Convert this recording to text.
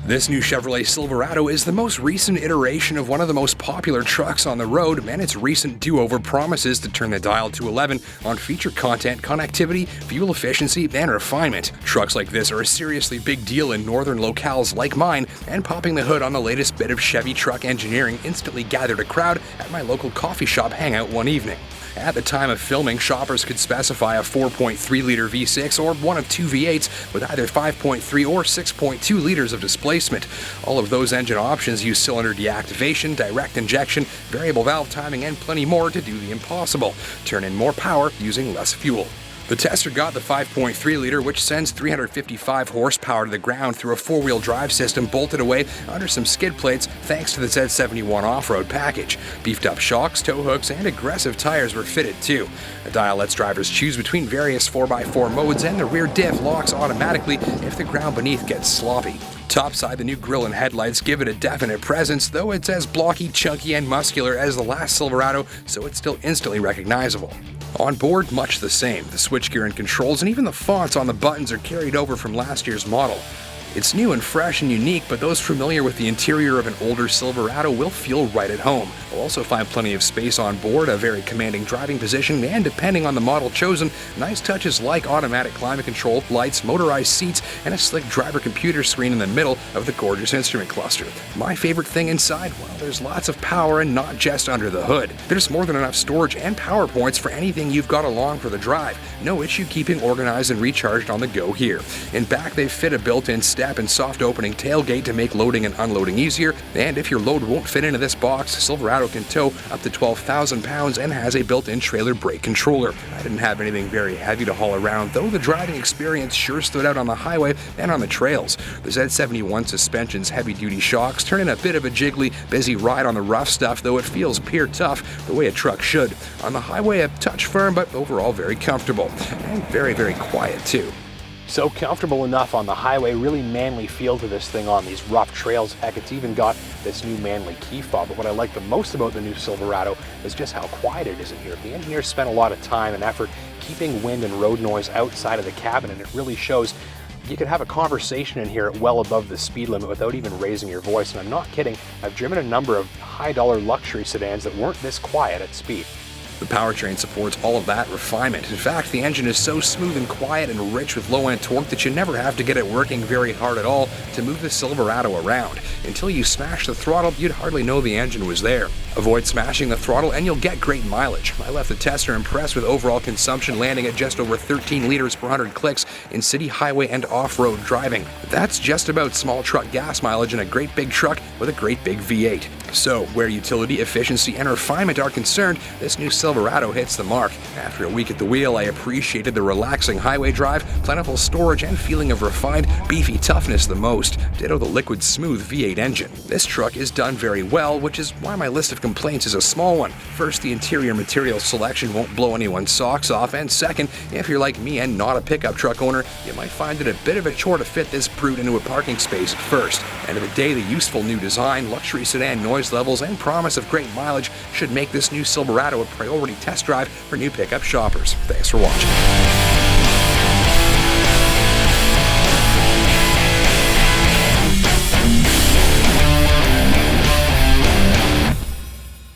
This new Chevrolet Silverado is the most recent iteration of one of the most popular trucks on the road, and its recent do-over promises to turn the dial to 11 on feature content, connectivity, fuel efficiency, and refinement. Trucks like this are a seriously big deal in northern locales like mine, and popping the hood on the latest bit of Chevy truck engineering instantly gathered a crowd at my local coffee shop hangout one evening. At the time of filming, shoppers could specify a 4.3-liter V6 or one of two V8s with either 5.3 or 6.2 liters of displacement. All of those engine options use cylinder deactivation, direct injection, variable valve timing, and plenty more to do the impossible: turn in more power using less fuel. The tester got the 5.3-liter, which sends 355 horsepower to the ground through a four-wheel drive system bolted away under some skid plates thanks to the Z71 off-road package. Beefed-up shocks, tow hooks, and aggressive tires were fitted too. The dial lets drivers choose between various 4x4 modes, and the rear diff locks automatically if the ground beneath gets sloppy. Topside, the new grille and headlights give it a definite presence, though it's as blocky, chunky, and muscular as the last Silverado, so it's still instantly recognizable. On board, much the same. The switchgear and controls and even the fonts on the buttons are carried over from last year's model. It's new and fresh and unique, but those familiar with the interior of an older Silverado will feel right at home. You'll also find plenty of space on board, a very commanding driving position, and depending on the model chosen, nice touches like automatic climate control, lights, motorized seats, and a slick driver computer screen in the middle of the gorgeous instrument cluster. My favorite thing inside? Well, there's lots of power and not just under the hood. There's more than enough storage and power points for anything you've got along for the drive. No issue keeping organized and recharged on the go here. In back, they've fit a built-in step and soft opening tailgate to make loading and unloading easier, and if your load won't fit into this box, Silverado can tow up to 12,000 pounds and has a built-in trailer brake controller. I didn't have anything very heavy to haul around, though the driving experience sure stood out on the highway and on the trails. The Z71 suspension's heavy-duty shocks turn in a bit of a jiggly, busy ride on the rough stuff, though it feels pure tough the way a truck should. On the highway, a touch firm, but overall very comfortable, and very, very quiet too. So comfortable enough on the highway, really manly feel to this thing on these rough trails. Heck, it's even got this new manly key fob. But what I like the most about the new Silverado is just how quiet it is in here. The engineers spent a lot of time and effort keeping wind and road noise outside of the cabin, and it really shows. You could have a conversation in here well above the speed limit without even raising your voice. And I'm not kidding, I've driven a number of high-dollar luxury sedans that weren't this quiet at speed. The powertrain supports all of that refinement. In fact, the engine is so smooth and quiet and rich with low-end torque that you never have to get it working very hard at all to move the Silverado around. Until you smash the throttle, you'd hardly know the engine was there. Avoid smashing the throttle and you'll get great mileage. I left the tester impressed with overall consumption, landing at just over 13 liters per 100 clicks in city, highway, and off-road driving. That's just about small truck gas mileage in a great big truck with a great big V8. So, where utility, efficiency, and refinement are concerned, this new Silverado hits the mark. After a week at the wheel, I appreciated the relaxing highway drive, plentiful storage, and feeling of refined, beefy toughness the most. Ditto the liquid smooth V8 engine. This truck is done very well, which is why my list of complaints is a small one. First, the interior material selection won't blow anyone's socks off, and second, if you're like me and not a pickup truck owner, you might find it a bit of a chore to fit this brute into a parking space at first. End of the day, the useful new design, luxury sedan noise levels, and promise of great mileage should make this new Silverado a priority test drive for new pickup shoppers. Thanks for watching.